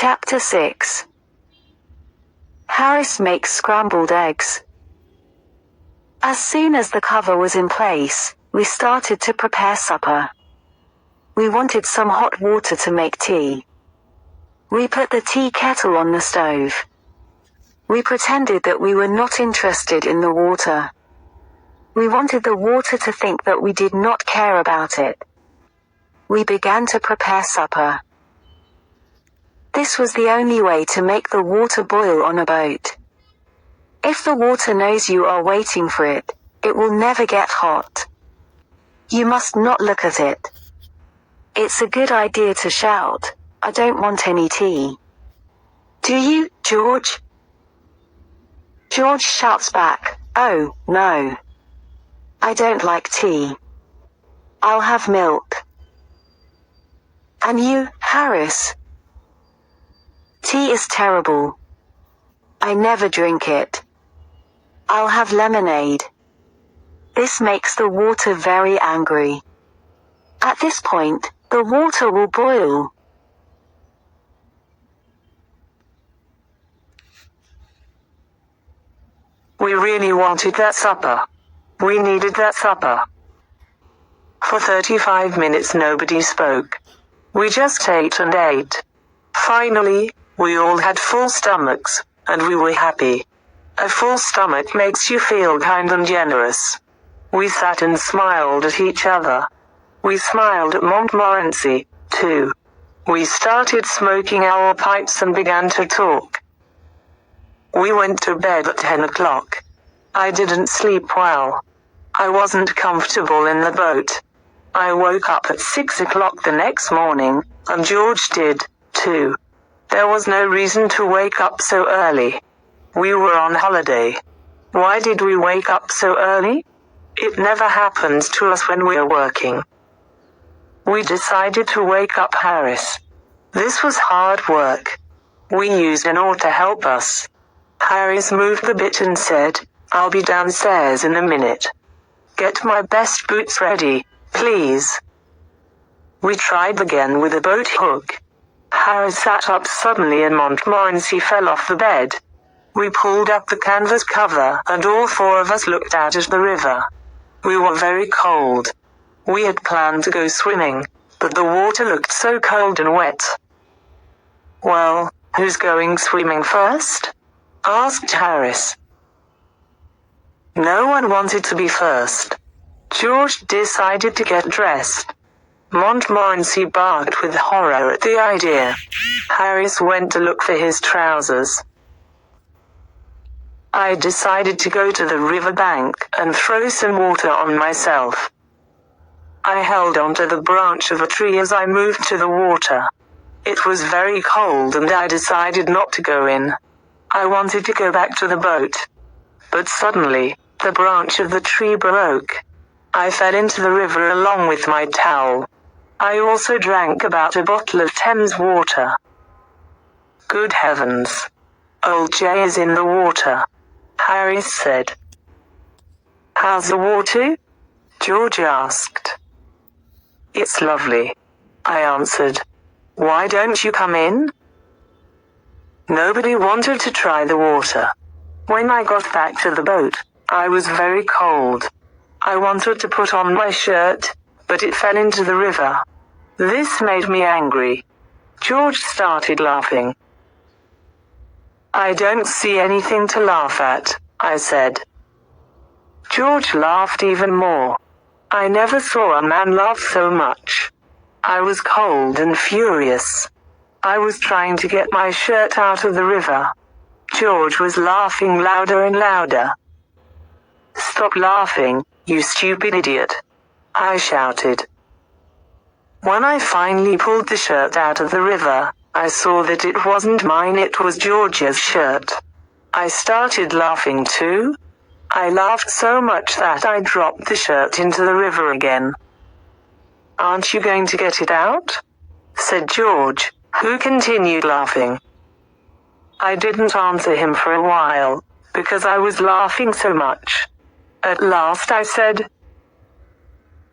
Chapter 6. Harris makes scrambled eggs. As soon as the cover was in place, we started to prepare supper. We wanted some hot water to make tea. We put the tea kettle on the stove. We pretended that we were not interested in the water. We wanted the water to think that we did not care about it. We began to prepare supper. This was the only way to make the water boil on a boat. If the water knows you are waiting for it, it will never get hot. You must not look at it. It's a good idea to shout, "I don't want any tea." Do you, George? George shouts back, "Oh, no. I don't like tea. I'll have milk." And you, Harris? Tea is terrible. I never drink it. I'll have lemonade. This makes the water very angry. At this point, the water will boil. We really wanted that supper. We needed that supper. For 35 minutes nobody spoke. We just ate and ate. Finally, we all had full stomachs, and we were happy. A full stomach makes you feel kind and generous. We sat and smiled at each other. We smiled at Montmorency, too. We started smoking our pipes and began to talk. We went to bed at 10 o'clock. I didn't sleep well. I wasn't comfortable in the boat. I woke up at 6 o'clock the next morning, and George did, too. There was no reason to wake up so early. We were on holiday. Why did we wake up so early? It never happens to us when we're working. We decided to wake up Harris. This was hard work. We used an oar to help us. Harris moved a bit and said, "I'll be downstairs in a minute. Get my best boots ready, please." We tried again with a boat hook. Harris sat up suddenly and Montmorency fell off the bed. We pulled up the canvas cover and all four of us looked out at the river. We were very cold. We had planned to go swimming, but the water looked so cold and wet. "Well, who's going swimming first?" asked Harris. No one wanted to be first. George decided to get dressed. Montmorency barked with horror at the idea. Harris went to look for his trousers. I decided to go to the riverbank and throw some water on myself. I held onto the branch of a tree as I moved to the water. It was very cold and I decided not to go in. I wanted to go back to the boat. But suddenly, the branch of the tree broke. I fell into the river along with my towel. I also drank about a bottle of Thames water. Good heavens. Old Jay is in the water, Harris said. How's the water? George asked. It's lovely, I answered. Why don't you come in? Nobody wanted to try the water. When I got back to the boat, I was very cold. I wanted to put on my shirt, but it fell into the river. This made me angry. George started laughing. I don't see anything to laugh at, I said. George laughed even more. I never saw a man laugh so much. I was cold and furious. I was trying to get my shirt out of the river. George was laughing louder and louder. Stop laughing, you stupid idiot, I shouted. When I finally pulled the shirt out of the river, I saw that it wasn't mine, it was George's shirt. I started laughing too. I laughed so much that I dropped the shirt into the river again. Aren't you going to get it out? Said George, who continued laughing. I didn't answer him for a while, because I was laughing so much. At last I said,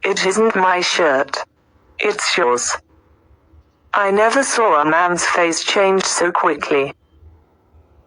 "It isn't my shirt. It's yours." I never saw a man's face change so quickly.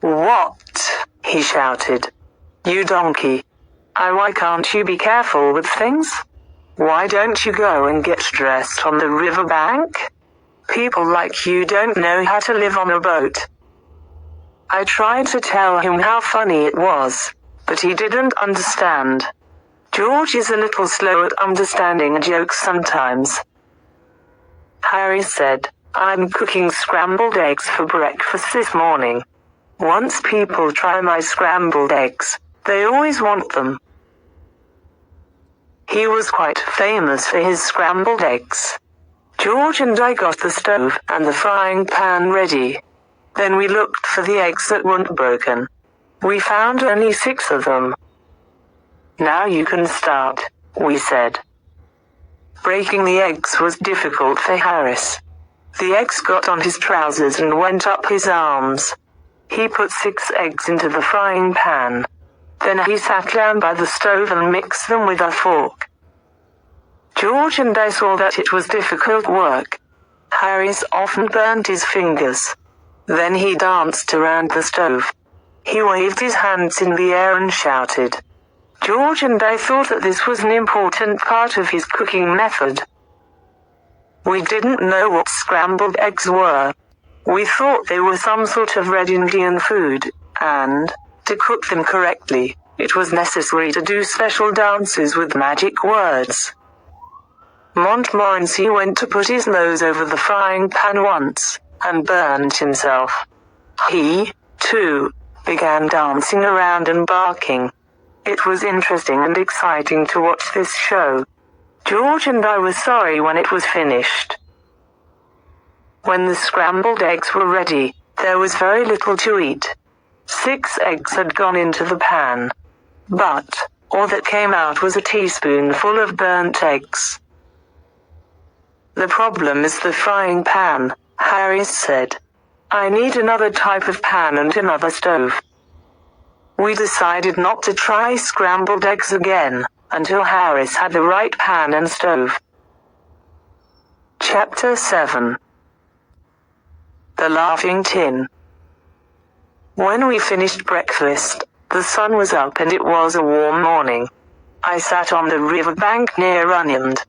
"What?" he shouted. "You donkey. Why can't you be careful with things? Why don't you go and get dressed on the riverbank? People like you don't know how to live on a boat." I tried to tell him how funny it was, but he didn't understand. George is a little slow at understanding jokes sometimes. Harry said, "I'm cooking scrambled eggs for breakfast this morning. Once people try my scrambled eggs, they always want them." He was quite famous for his scrambled eggs. George and I got the stove and the frying pan ready. Then we looked for the eggs that weren't broken. We found only 6 of them. "Now you can start," we said. Breaking the eggs was difficult for Harris. The eggs got on his trousers and went up his arms. He put 6 eggs into the frying pan. Then he sat down by the stove and mixed them with a fork. George and I saw that it was difficult work. Harris often burned his fingers. Then he danced around the stove. He waved his hands in the air and shouted. George and I thought that this was an important part of his cooking method. We didn't know what scrambled eggs were. We thought they were some sort of red Indian food, and, to cook them correctly, it was necessary to do special dances with magic words. Montmorency went to put his nose over the frying pan once, and burned himself. He, too, began dancing around and barking. It was interesting and exciting to watch this show. George and I were sorry when it was finished. When the scrambled eggs were ready, there was very little to eat. 6 eggs had gone into the pan. But, all that came out was a teaspoonful of burnt eggs. "The problem is the frying pan," Harris said. "I need another type of pan and another stove." We decided not to try scrambled eggs again, until Harris had the right pan and stove. Chapter 7. The Laughing Tin. When we finished breakfast, the sun was up and it was a warm morning. I sat on the riverbank near Runnymede.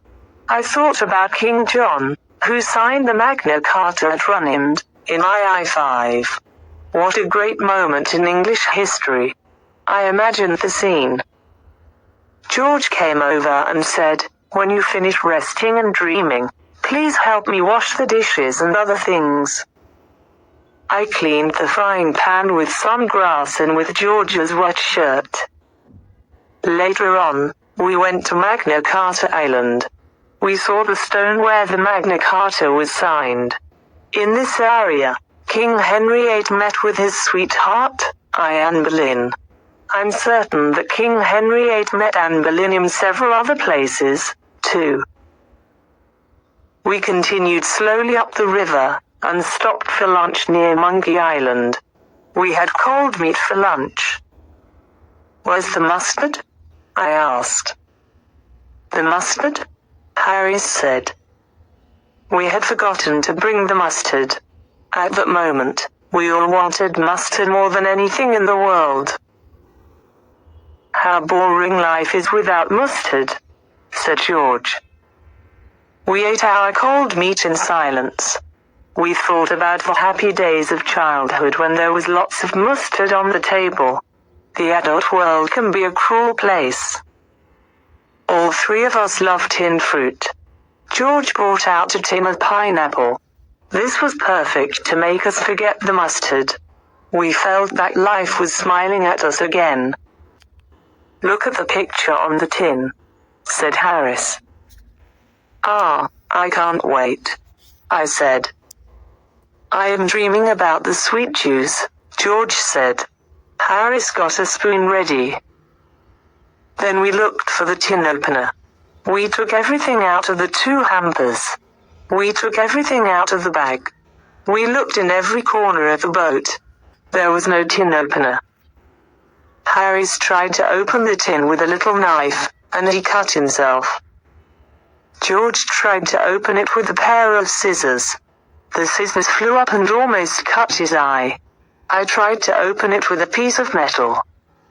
I thought about King John, who signed the Magna Carta at Runnymede, in II-5. What a great moment in English history. I imagined the scene. George came over and said, "When you finish resting and dreaming, please help me wash the dishes and other things." I cleaned the frying pan with some grass and with George's wet shirt. Later on, we went to Magna Carta Island. We saw the stone where the Magna Carta was signed. In this area, King Henry VIII met with his sweetheart, Anne Boleyn. I'm certain that King Henry VIII met Anne Boleyn in several other places, too. We continued slowly up the river, and stopped for lunch near Monkey Island. We had cold meat for lunch. "Where's the mustard?" I asked. "The mustard?" Harris said. We had forgotten to bring the mustard. At that moment, we all wanted mustard more than anything in the world. "How boring life is without mustard," said George. We ate our cold meat in silence. We thought about the happy days of childhood when there was lots of mustard on the table. The adult world can be a cruel place. All 3 of us loved tinned fruit. George brought out a tin of pineapple. This was perfect to make us forget the mustard. We felt that life was smiling at us again. "Look at the picture on the tin," said Harris. "Ah, I can't wait," I said. "I am dreaming about the sweet juice," George said. Harris got a spoon ready. Then we looked for the tin opener. We took everything out of the 2 hampers. We took everything out of the bag. We looked in every corner of the boat. There was no tin opener. Harris tried to open the tin with a little knife, and he cut himself. George tried to open it with a pair of scissors. The scissors flew up and almost cut his eye. I tried to open it with a piece of metal.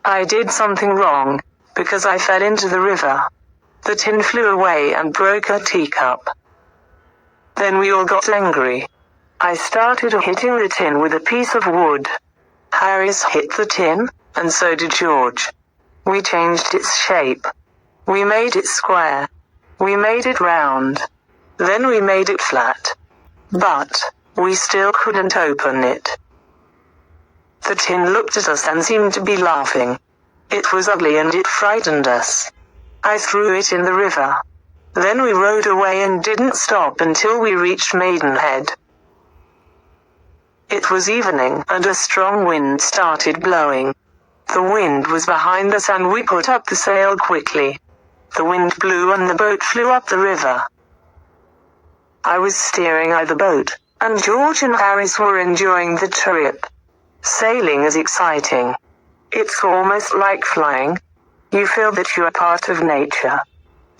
I did something wrong, because I fell into the river. The tin flew away and broke a teacup. Then we all got angry. I started hitting the tin with a piece of wood. Harris hit the tin, and so did George. We changed its shape. We made it square. We made it round. Then we made it flat. But we still couldn't open it. The tin looked at us and seemed to be laughing. It was ugly and it frightened us. I threw it in the river. Then we rowed away and didn't stop until we reached Maidenhead. It was evening and a strong wind started blowing. The wind was behind us and we put up the sail quickly. The wind blew and the boat flew up the river. I was steering the boat, and George and Harris were enjoying the trip. Sailing is exciting. It's almost like flying. You feel that you are part of nature.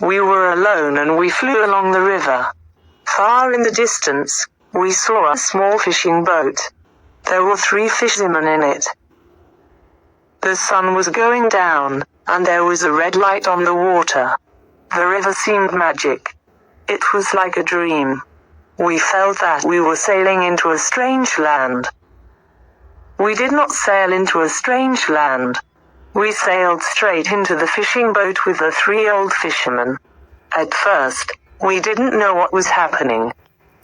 We were alone and we flew along the river. Far in the distance, we saw a small fishing boat. There were 3 fishermen in it. The sun was going down, and there was a red light on the water. The river seemed magic. It was like a dream. We felt that we were sailing into a strange land. We did not sail into a strange land. We sailed straight into the fishing boat with the 3 old fishermen. At first, we didn't know what was happening.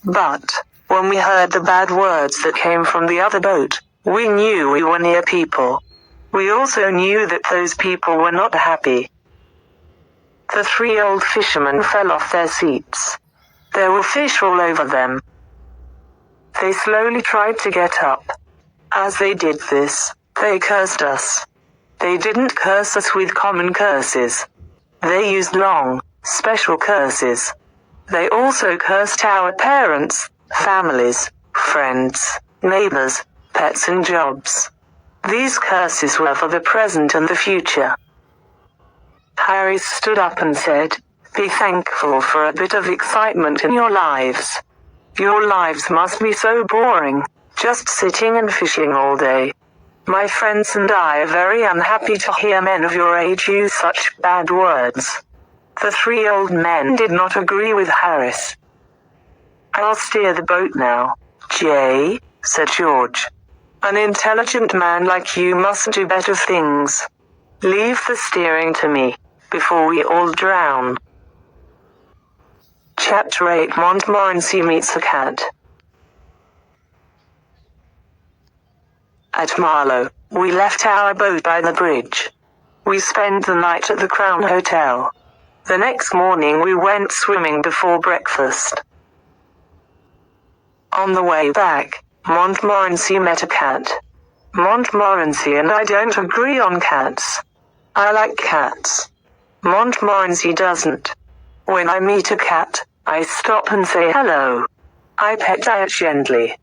But when we heard the bad words that came from the other boat, we knew we were near people. We also knew that those people were not happy. The 3 old fishermen fell off their seats. There were fish all over them. They slowly tried to get up. As they did this, they cursed us. They didn't curse us with common curses. They used long, special curses. They also cursed our parents, families, friends, neighbors, pets and jobs. These curses were for the present and the future. Harris stood up and said, "Be thankful for a bit of excitement in your lives. Your lives must be so boring, just sitting and fishing all day. My friends and I are very unhappy to hear men of your age use such bad words." The 3 old men did not agree with Harris. "I'll steer the boat now, Jay," said George. "An intelligent man like you must do better things. Leave the steering to me, before we all drown." Chapter 8 Montmorency meets a cat. At Marlow, we left our boat by the bridge. We spent the night at the Crown Hotel. The next morning we went swimming before breakfast. On the way back, Montmorency met a cat. Montmorency and I don't agree on cats. I like cats. Montmorency doesn't. When I meet a cat, I stop and say hello. I pet it gently.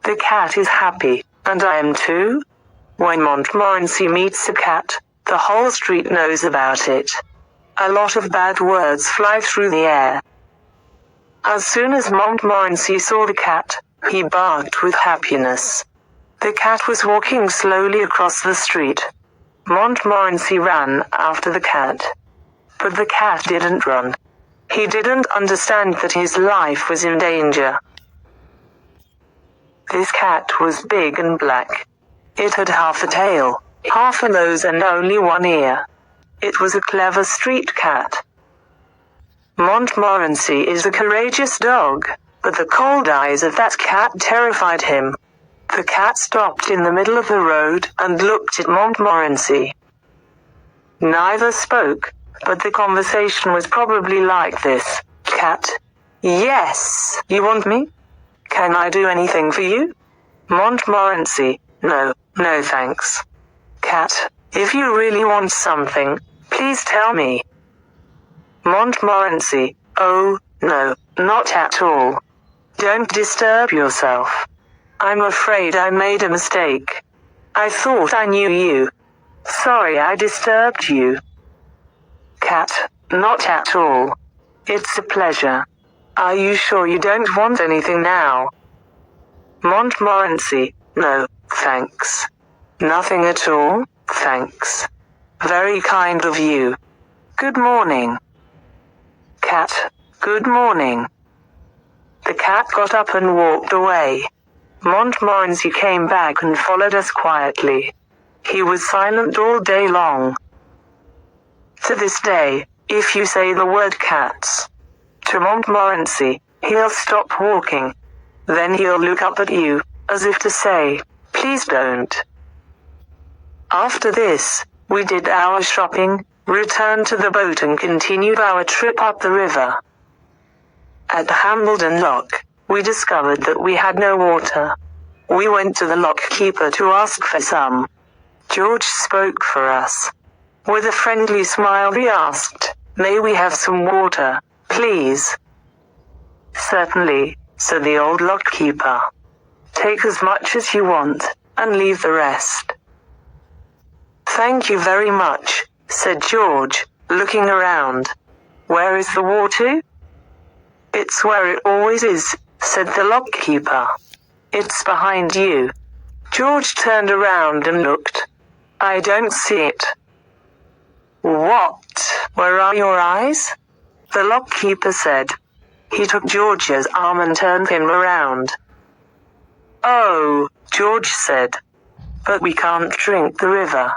The cat is happy, and I am too. When Montmorency meets a cat, the whole street knows about it. A lot of bad words fly through the air. As soon as Montmorency saw the cat, he barked with happiness. The cat was walking slowly across the street. Montmorency ran after the cat. But the cat didn't run. He didn't understand that his life was in danger. This cat was big and black. It had half a tail, half a nose and only 1 ear. It was a clever street cat. Montmorency is a courageous dog, but the cold eyes of that cat terrified him. The cat stopped in the middle of the road and looked at Montmorency. Neither spoke, but the conversation was probably like this. "Cat? Yes, you want me? Can I do anything for you?" Montmorency, No thanks. Cat, if you really want something, please tell me. Montmorency, oh, no, not at all. Don't disturb yourself. I'm afraid I made a mistake. I thought I knew you. Sorry I disturbed you. Cat, not at all. It's a pleasure. Are you sure you don't want anything now? Montmorency, no, thanks. Nothing at all, thanks. Very kind of you. Good morning. Cat, good morning. The cat got up and walked away. Montmorency came back and followed us quietly. He was silent all day long. To this day, if you say the word cats to Montmorency, he'll stop walking. Then he'll look up at you, as if to say, please don't. After this, we did our shopping, returned to the boat and continued our trip up the river. At Hambledon Lock, we discovered that we had no water. We went to the lock keeper to ask for some. George spoke for us. With a friendly smile he asked, "May we have some water, please?" "Certainly," said the old lock keeper. "Take as much as you want, and leave the rest." "Thank you very much," said George, looking around. "Where is the water?" "It's where it always is," said the lock keeper. "It's behind you." George turned around and looked. "I don't see it." "What? Where are your eyes?" the lock keeper said. He took George's arm and turned him around. "Oh," George said. "But we can't drink the river."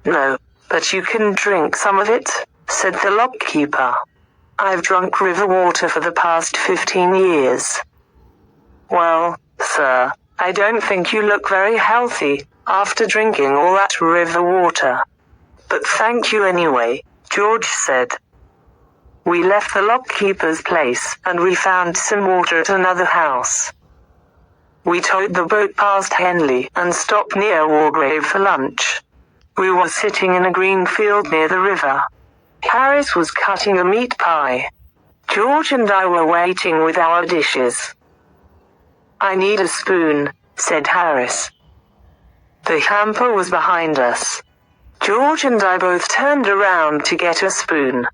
"No, but you can drink some of it," said the lock keeper. "I've drunk river water for the past 15 years. "Well, sir, I don't think you look very healthy after drinking all that river water. But thank you anyway," George said. We left the lock keeper's place and we found some water at another house. We towed the boat past Henley and stopped near Wargrave for lunch. We were sitting in a green field near the river. Harris was cutting a meat pie. George and I were waiting with our dishes. "I need a spoon," said Harris. The hamper was behind us. George and I both turned around to get a spoon.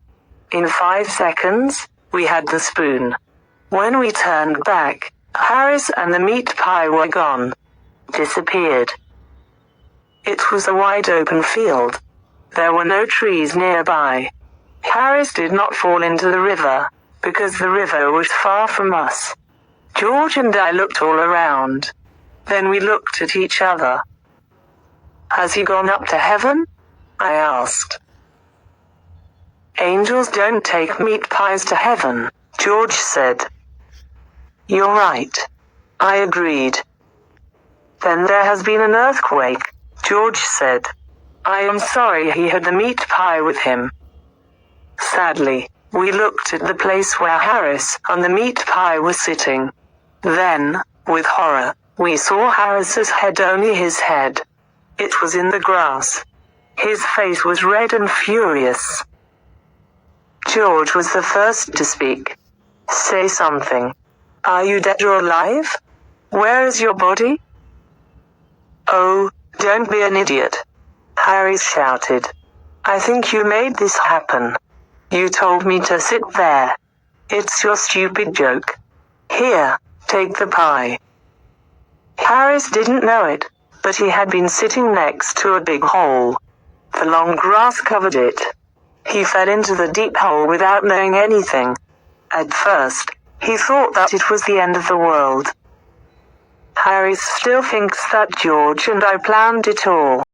In 5 seconds, we had the spoon. When we turned back, Harris and the meat pie were gone. Disappeared. It was a wide open field. There were no trees nearby. Harris did not fall into the river, because the river was far from us. George and I looked all around. Then we looked at each other. "Has he gone up to heaven?" I asked. "Angels don't take meat pies to heaven," George said. "You're right," I agreed. "Then there has been an earthquake," George said. I am sorry he had the meat pie with him. Sadly, we looked at the place where Harris and the meat pie were sitting. Then, with horror, we saw Harris's head, only his head. It was in the grass. His face was red and furious. George was the first to speak. "Say something. Are you dead or alive? Where is your body?" "Oh, don't be an idiot," Harris shouted. "I think you made this happen. You told me to sit there. It's your stupid joke. Here, take the pie." Harris didn't know it, but he had been sitting next to a big hole. The long grass covered it. He fell into the deep hole without knowing anything. At first, he thought that it was the end of the world. Harris still thinks that George and I planned it all.